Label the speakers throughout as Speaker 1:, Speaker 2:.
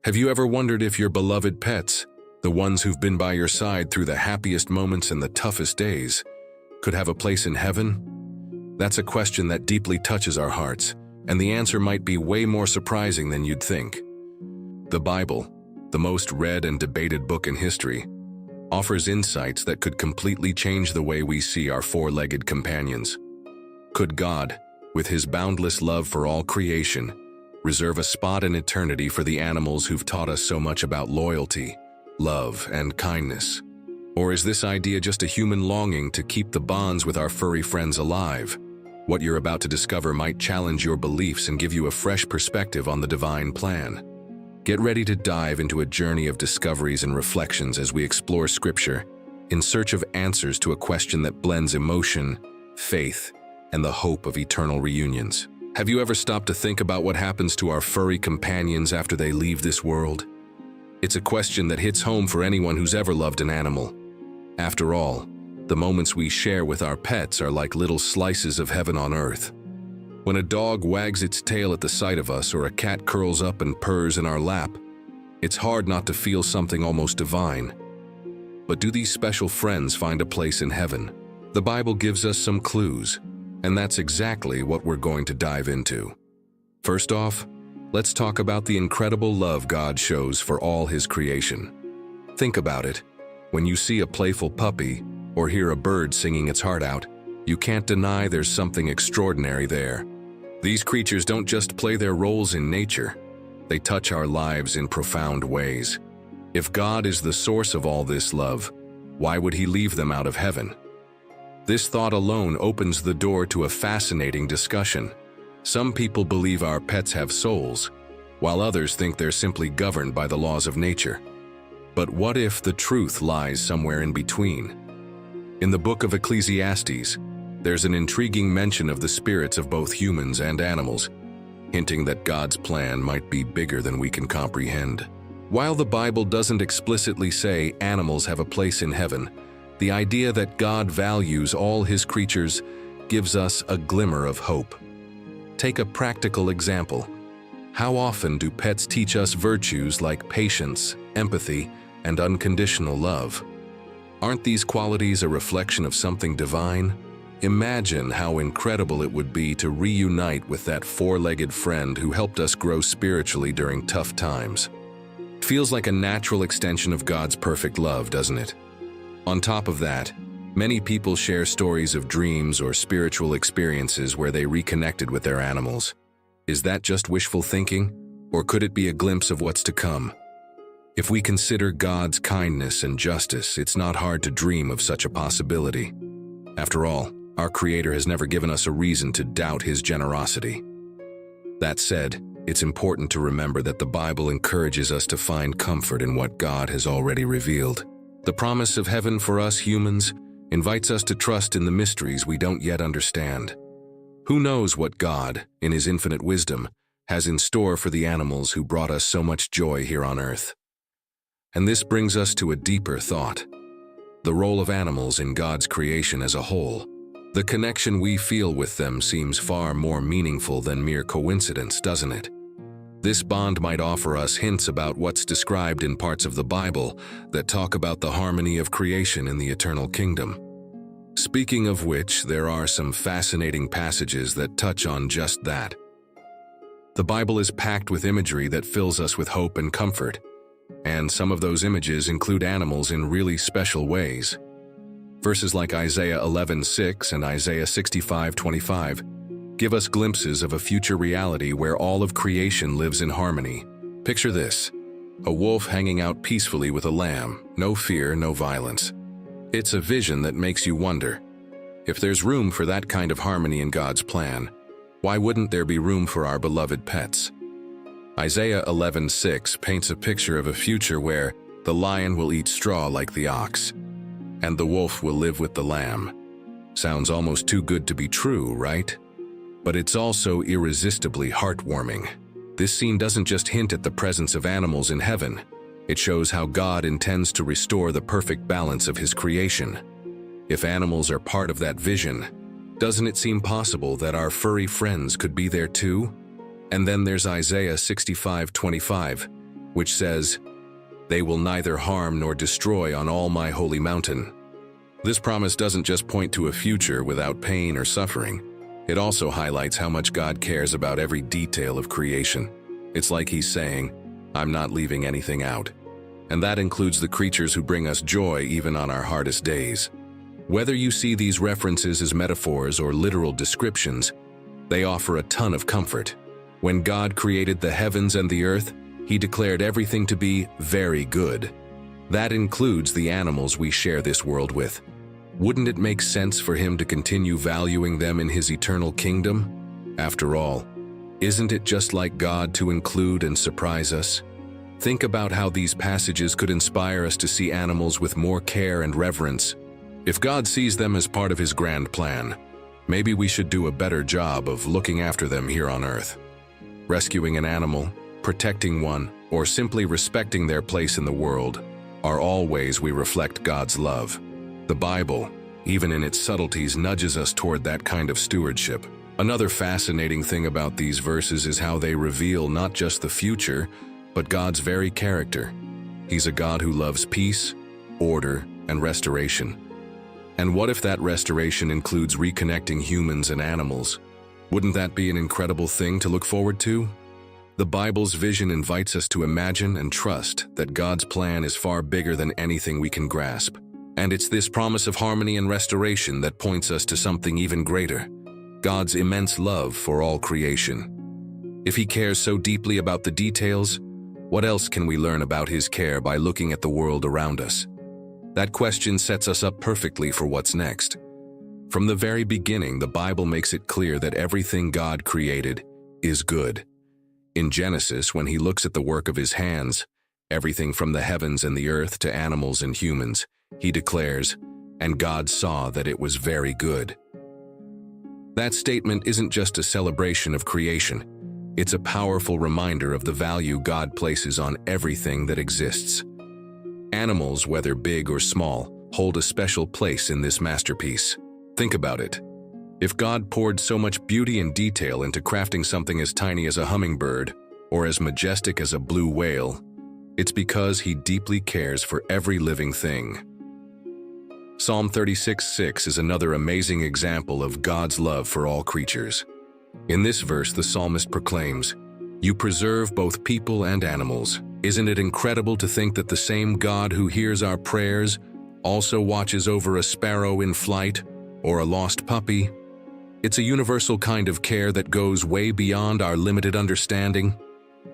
Speaker 1: Have you ever wondered if your beloved pets, the ones who've been by your side through the happiest moments and the toughest days, could have a place in heaven? That's a question that deeply touches our hearts, and the answer might be way more surprising than you'd think. The Bible, the most read and debated book in history, offers insights that could completely change the way we see our four-legged companions. Could God, with his boundless love for all creation, reserve a spot in eternity for the animals who've taught us so much about loyalty, love, and kindness? Or is this idea just a human longing to keep the bonds with our furry friends alive? What you're about to discover might challenge your beliefs and give you a fresh perspective on the divine plan. Get ready to dive into a journey of discoveries and reflections as we explore Scripture in search of answers to a question that blends emotion, faith, and the hope of eternal reunions. Have you ever stopped to think about what happens to our furry companions after they leave this world? It's a question that hits home for anyone who's ever loved an animal. After all, the moments we share with our pets are like little slices of heaven on earth. When a dog wags its tail at the sight of us or a cat curls up and purrs in our lap, it's hard not to feel something almost divine. But do these special friends find a place in heaven? The Bible gives us some clues, and that's exactly what we're going to dive into. First off, let's talk about the incredible love God shows for all his creation. Think about it. When you see a playful puppy or hear a bird singing its heart out, you can't deny there's something extraordinary there. These creatures don't just play their roles in nature, they touch our lives in profound ways. If God is the source of all this love, why would he leave them out of heaven? This thought alone opens the door to a fascinating discussion. Some people believe our pets have souls, while others think they're simply governed by the laws of nature. But what if the truth lies somewhere in between? In the book of Ecclesiastes, there's an intriguing mention of the spirits of both humans and animals, hinting that God's plan might be bigger than we can comprehend. While the Bible doesn't explicitly say animals have a place in heaven, the idea that God values all his creatures gives us a glimmer of hope. Take a practical example. How often do pets teach us virtues like patience, empathy, and unconditional love? Aren't these qualities a reflection of something divine? Imagine how incredible it would be to reunite with that four-legged friend who helped us grow spiritually during tough times. It feels like a natural extension of God's perfect love, doesn't it? On top of that, many people share stories of dreams or spiritual experiences where they reconnected with their animals. Is that just wishful thinking, or could it be a glimpse of what's to come? If we consider God's kindness and justice, it's not hard to dream of such a possibility. After all, our Creator has never given us a reason to doubt his generosity. That said, it's important to remember that the Bible encourages us to find comfort in what God has already revealed. The promise of heaven for us humans invites us to trust in the mysteries we don't yet understand. Who knows what God, in his infinite wisdom, has in store for the animals who brought us so much joy here on earth? And this brings us to a deeper thought: the role of animals in God's creation as a whole. The connection we feel with them seems far more meaningful than mere coincidence, doesn't it? This bond might offer us hints about what's described in parts of the Bible that talk about the harmony of creation in the eternal kingdom. Speaking of which, there are some fascinating passages that touch on just that. The Bible is packed with imagery that fills us with hope and comfort, and some of those images include animals in really special ways. Verses like Isaiah 11:6 and Isaiah 65:25 give us glimpses of a future reality where all of creation lives in harmony. Picture this: a wolf hanging out peacefully with a lamb, no fear, no violence. It's a vision that makes you wonder, if there's room for that kind of harmony in God's plan, why wouldn't there be room for our beloved pets? Isaiah 11:6 paints a picture of a future where the lion will eat straw like the ox, and the wolf will live with the lamb. Sounds almost too good to be true, right? But it's also irresistibly heartwarming. This scene doesn't just hint at the presence of animals in heaven. It shows how God intends to restore the perfect balance of his creation. If animals are part of that vision, doesn't it seem possible that our furry friends could be there too? And then there's Isaiah 65:25. which says, "They will neither harm nor destroy on all my holy mountain." This promise doesn't just point to a future without pain or suffering. It also highlights how much God cares about every detail of creation. It's like He's saying, "I'm not leaving anything out." And that includes the creatures who bring us joy even on our hardest days. Whether you see these references as metaphors or literal descriptions, they offer a ton of comfort. When God created the heavens and the earth, He declared everything to be very good. That includes the animals we share this world with. Wouldn't it make sense for Him to continue valuing them in His eternal kingdom? After all, isn't it just like God to include and surprise us? Think about how these passages could inspire us to see animals with more care and reverence. If God sees them as part of His grand plan, maybe we should do a better job of looking after them here on earth. Rescuing an animal, protecting one, or simply respecting their place in the world are all ways we reflect God's love. The Bible, even in its subtleties, nudges us toward that kind of stewardship. Another fascinating thing about these verses is how they reveal not just the future, but God's very character. He's a God who loves peace, order, and restoration. And what if that restoration includes reconnecting humans and animals? Wouldn't that be an incredible thing to look forward to? The Bible's vision invites us to imagine and trust that God's plan is far bigger than anything we can grasp. And it's this promise of harmony and restoration that points us to something even greater: God's immense love for all creation. If He cares so deeply about the details, what else can we learn about His care by looking at the world around us? That question sets us up perfectly for what's next. From the very beginning, the Bible makes it clear that everything God created is good. In Genesis, when He looks at the work of His hands, everything from the heavens and the earth to animals and humans, He declares, "And God saw that it was very good." That statement isn't just a celebration of creation. It's a powerful reminder of the value God places on everything that exists. Animals, whether big or small, hold a special place in this masterpiece. Think about it. If God poured so much beauty and detail into crafting something as tiny as a hummingbird or as majestic as a blue whale, it's because He deeply cares for every living thing. Psalm 36:6 is another amazing example of God's love for all creatures. In this verse, the psalmist proclaims, "You preserve both people and animals." Isn't it incredible to think that the same God who hears our prayers also watches over a sparrow in flight or a lost puppy? It's a universal kind of care that goes way beyond our limited understanding.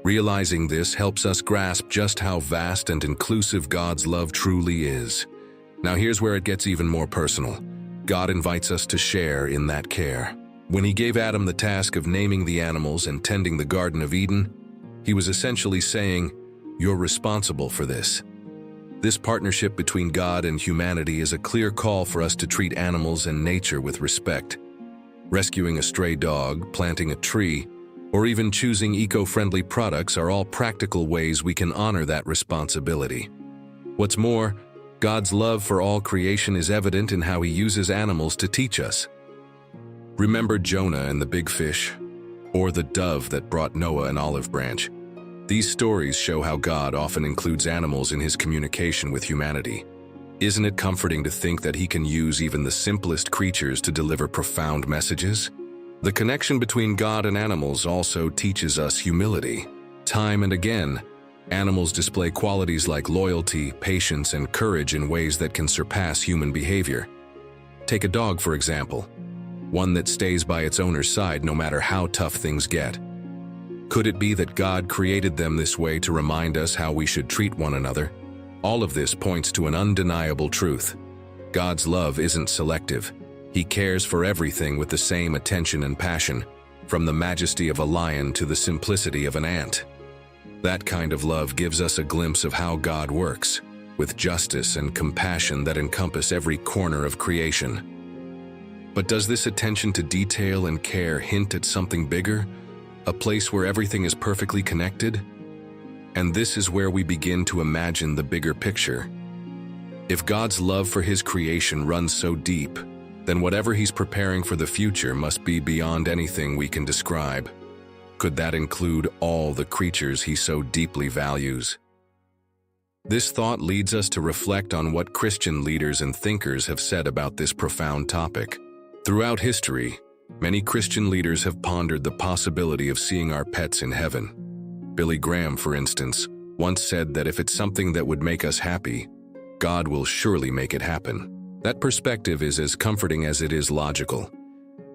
Speaker 1: Realizing this helps us grasp just how vast and inclusive God's love truly is. Now here's where it gets even more personal. God invites us to share in that care. When He gave Adam the task of naming the animals and tending the Garden of Eden, He was essentially saying, "You're responsible for this." This partnership between God and humanity is a clear call for us to treat animals and nature with respect. Rescuing a stray dog, planting a tree, or even choosing eco-friendly products are all practical ways we can honor that responsibility. What's more, God's love for all creation is evident in how He uses animals to teach us. Remember Jonah and the big fish, or the dove that brought Noah an olive branch. These stories show how God often includes animals in His communication with humanity. Isn't it comforting to think that He can use even the simplest creatures to deliver profound messages? The connection between God and animals also teaches us humility. Time and again, animals display qualities like loyalty, patience, and courage in ways that can surpass human behavior. Take a dog, for example. One that stays by its owner's side no matter how tough things get. Could it be that God created them this way to remind us how we should treat one another? All of this points to an undeniable truth. God's love isn't selective. He cares for everything with the same attention and passion, from the majesty of a lion to the simplicity of an ant. That kind of love gives us a glimpse of how God works, with justice and compassion that encompass every corner of creation. But does this attention to detail and care hint at something bigger? A place where everything is perfectly connected? And this is where we begin to imagine the bigger picture. If God's love for His creation runs so deep, then whatever He's preparing for the future must be beyond anything we can describe. Could that include all the creatures he so deeply values? This thought leads us to reflect on what Christian leaders and thinkers have said about this profound topic. Throughout history, many Christian leaders have pondered the possibility of seeing our pets in heaven. Billy Graham, for instance, once said that if it's something that would make us happy, God will surely make it happen. That perspective is as comforting as it is logical.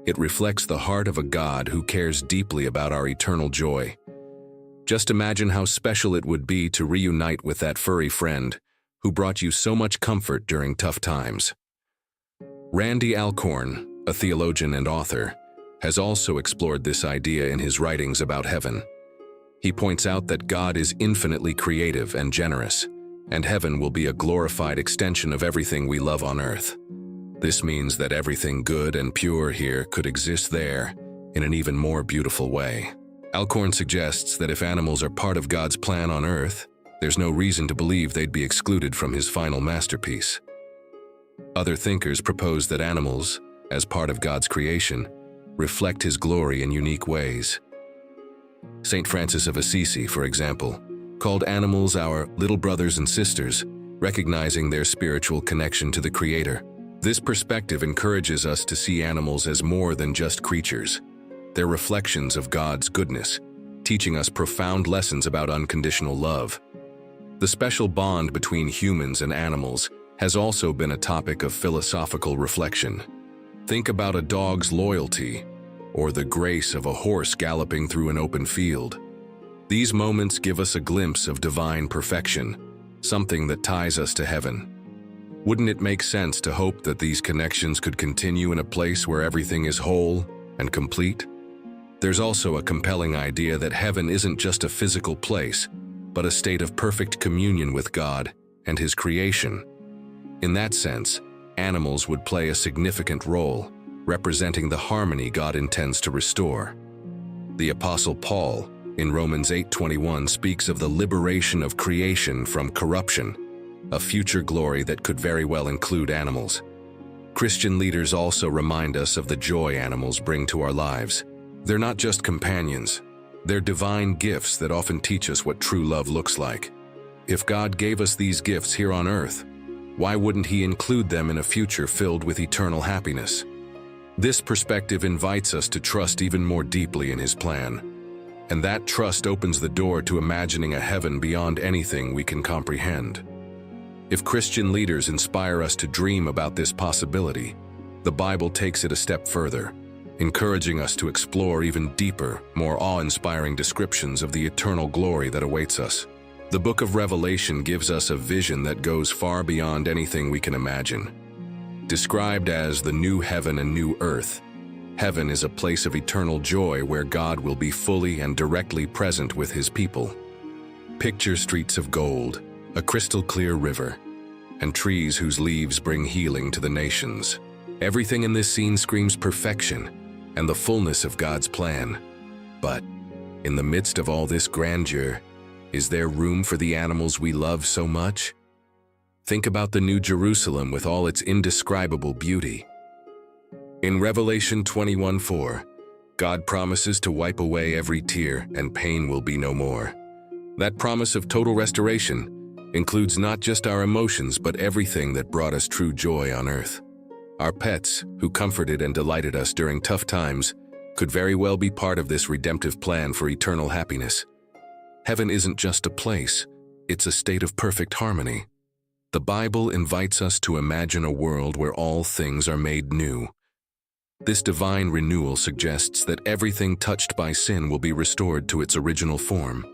Speaker 1: It reflects the heart of a God who cares deeply about our eternal joy. Just imagine how special it would be to reunite with that furry friend who brought you so much comfort during tough times. Randy Alcorn, a theologian and author, has also explored this idea in his writings about heaven. He points out that God is infinitely creative and generous, and heaven will be a glorified extension of everything we love on earth. This means that everything good and pure here could exist there in an even more beautiful way. Alcorn suggests that if animals are part of God's plan on earth, there's no reason to believe they'd be excluded from his final masterpiece. Other thinkers propose that animals, as part of God's creation, reflect his glory in unique ways. Saint Francis of Assisi, for example, called animals our little brothers and sisters, recognizing their spiritual connection to the Creator. This perspective encourages us to see animals as more than just creatures. They're reflections of God's goodness, teaching us profound lessons about unconditional love. The special bond between humans and animals has also been a topic of philosophical reflection. Think about a dog's loyalty, or the grace of a horse galloping through an open field. These moments give us a glimpse of divine perfection, something that ties us to heaven. Wouldn't it make sense to hope that these connections could continue in a place where everything is whole and complete? There's also a compelling idea that heaven isn't just a physical place, but a state of perfect communion with God and His creation. In that sense, animals would play a significant role, representing the harmony God intends to restore. The Apostle Paul, in Romans 8:21, speaks of the liberation of creation from corruption, a future glory that could very well include animals. Christian leaders also remind us of the joy animals bring to our lives. They're not just companions. They're divine gifts that often teach us what true love looks like. If God gave us these gifts here on earth, why wouldn't He include them in a future filled with eternal happiness? This perspective invites us to trust even more deeply in His plan. And that trust opens the door to imagining a heaven beyond anything we can comprehend. If Christian leaders inspire us to dream about this possibility, the Bible takes it a step further, encouraging us to explore even deeper, more awe-inspiring descriptions of the eternal glory that awaits us. The book of Revelation gives us a vision that goes far beyond anything we can imagine. Described as the new heaven and new earth, heaven is a place of eternal joy where God will be fully and directly present with His people. Picture streets of gold, a crystal-clear river, and trees whose leaves bring healing to the nations. Everything in this scene screams perfection and the fullness of God's plan. But in the midst of all this grandeur, is there room for the animals we love so much? Think about the New Jerusalem with all its indescribable beauty. In Revelation 21:4, God promises to wipe away every tear and pain will be no more. That promise of total restoration includes not just our emotions but everything that brought us true joy on earth. Our pets, who comforted and delighted us during tough times, could very well be part of this redemptive plan for eternal happiness. Heaven isn't just a place, it's a state of perfect harmony. The Bible invites us to imagine a world where all things are made new. This divine renewal suggests that everything touched by sin will be restored to its original form,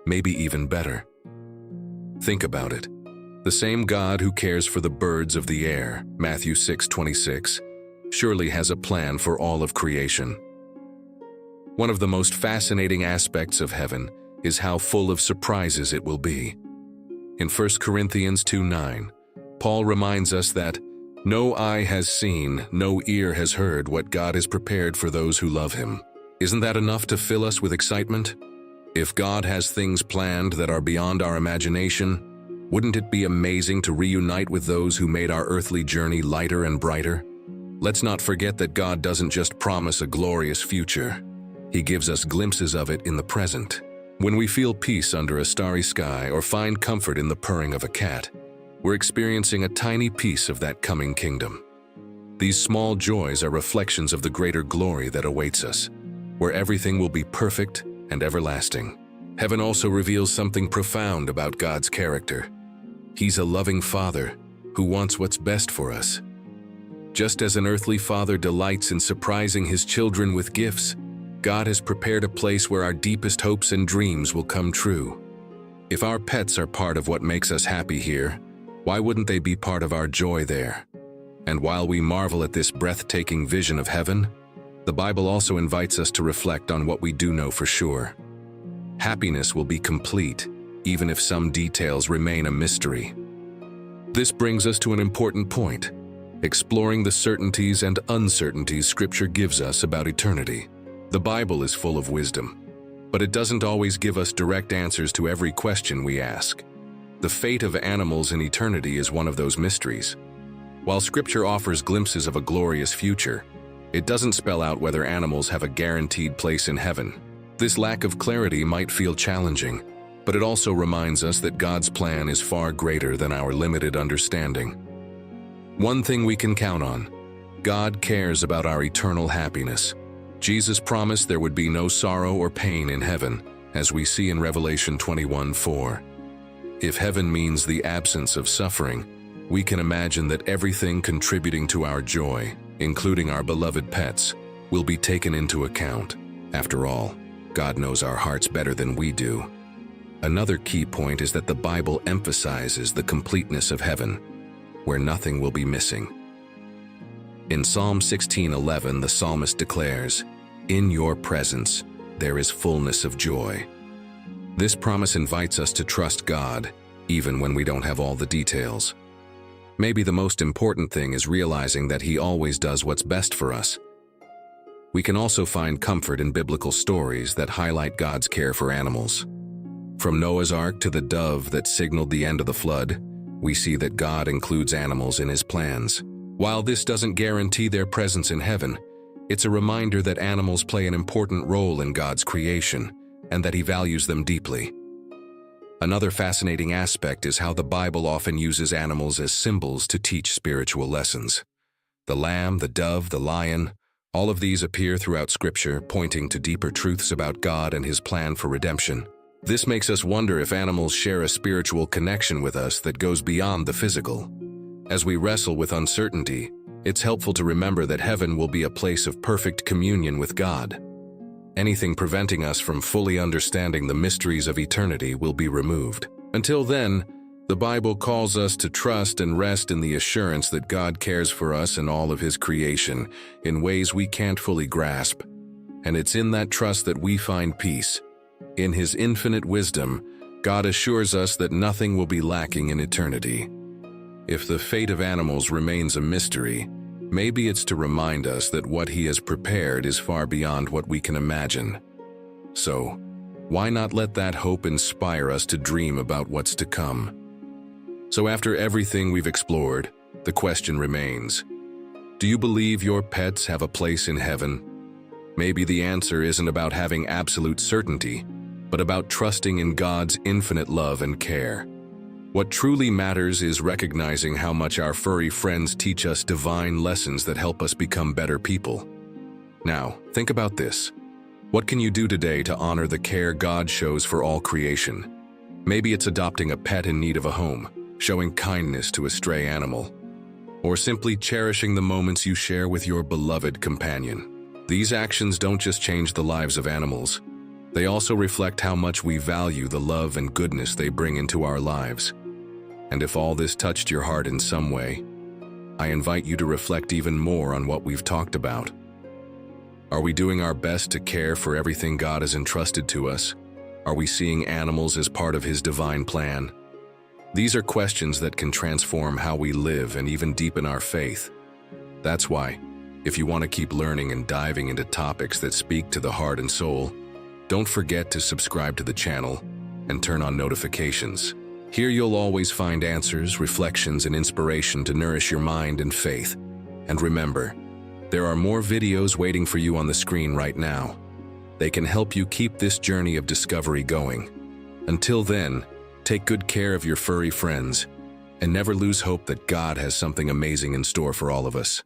Speaker 1: maybe even better. Think about it. The same God who cares for the birds of the air, Matthew 6:26, surely has a plan for all of creation. One of the most fascinating aspects of heaven is how full of surprises it will be. In 1 Corinthians 2:9, Paul reminds us that no eye has seen, no ear has heard what God has prepared for those who love Him. Isn't that enough to fill us with excitement? If God has things planned that are beyond our imagination, wouldn't it be amazing to reunite with those who made our earthly journey lighter and brighter? Let's not forget that God doesn't just promise a glorious future. He gives us glimpses of it in the present. When we feel peace under a starry sky or find comfort in the purring of a cat, we're experiencing a tiny piece of that coming kingdom. These small joys are reflections of the greater glory that awaits us, where everything will be perfect and everlasting. Heaven also reveals something profound about God's character. He's a loving Father who wants what's best for us. Just as an earthly father delights in surprising his children with gifts, God has prepared a place where our deepest hopes and dreams will come true. If our pets are part of what makes us happy here, why wouldn't they be part of our joy there? And while we marvel at this breathtaking vision of heaven, the Bible also invites us to reflect on what we do know for sure. Happiness will be complete, even if some details remain a mystery. This brings us to an important point: exploring the certainties and uncertainties Scripture gives us about eternity. The Bible is full of wisdom, but it doesn't always give us direct answers to every question we ask. The fate of animals in eternity is one of those mysteries. While Scripture offers glimpses of a glorious future, it doesn't spell out whether animals have a guaranteed place in heaven. This lack of clarity might feel challenging, but it also reminds us that God's plan is far greater than our limited understanding. One thing we can count on: God cares about our eternal happiness. Jesus promised there would be no sorrow or pain in heaven, as we see in Revelation 21:4. If heaven means the absence of suffering, we can imagine that everything contributing to our joy, including our beloved pets, will be taken into account. After all, God knows our hearts better than we do. Another key point is that the Bible emphasizes the completeness of heaven, where nothing will be missing. In Psalm 16:11, the psalmist declares, "In your presence there is fullness of joy." This promise invites us to trust God, even when we don't have all the details. Maybe the most important thing is realizing that He always does what's best for us. We can also find comfort in biblical stories that highlight God's care for animals. From Noah's Ark to the dove that signaled the end of the flood, we see that God includes animals in His plans. While this doesn't guarantee their presence in heaven, it's a reminder that animals play an important role in God's creation and that He values them deeply. Another fascinating aspect is how the Bible often uses animals as symbols to teach spiritual lessons. The lamb, the dove, the lion, all of these appear throughout Scripture, pointing to deeper truths about God and His plan for redemption. This makes us wonder if animals share a spiritual connection with us that goes beyond the physical. As we wrestle with uncertainty, it's helpful to remember that heaven will be a place of perfect communion with God. Anything preventing us from fully understanding the mysteries of eternity will be removed. Until then, the Bible calls us to trust and rest in the assurance that God cares for us and all of His creation in ways we can't fully grasp. And it's in that trust that we find peace. In His infinite wisdom, God assures us that nothing will be lacking in eternity. If the fate of animals remains a mystery, maybe it's to remind us that what He has prepared is far beyond what we can imagine. So, why not let that hope inspire us to dream about what's to come? So after everything we've explored, the question remains: do you believe your pets have a place in heaven? Maybe the answer isn't about having absolute certainty, but about trusting in God's infinite love and care. What truly matters is recognizing how much our furry friends teach us divine lessons that help us become better people. Now, think about this. What can you do today to honor the care God shows for all creation? Maybe it's adopting a pet in need of a home, showing kindness to a stray animal, or simply cherishing the moments you share with your beloved companion. These actions don't just change the lives of animals. They also reflect how much we value the love and goodness they bring into our lives. And if all this touched your heart in some way, I invite you to reflect even more on what we've talked about. Are we doing our best to care for everything God has entrusted to us? Are we seeing animals as part of His divine plan? These are questions that can transform how we live and even deepen our faith. That's why, if you want to keep learning and diving into topics that speak to the heart and soul, don't forget to subscribe to the channel and turn on notifications. Here you'll always find answers, reflections, and inspiration to nourish your mind and faith. And remember, there are more videos waiting for you on the screen right now. They can help you keep this journey of discovery going. Until then, take good care of your furry friends, and never lose hope that God has something amazing in store for all of us.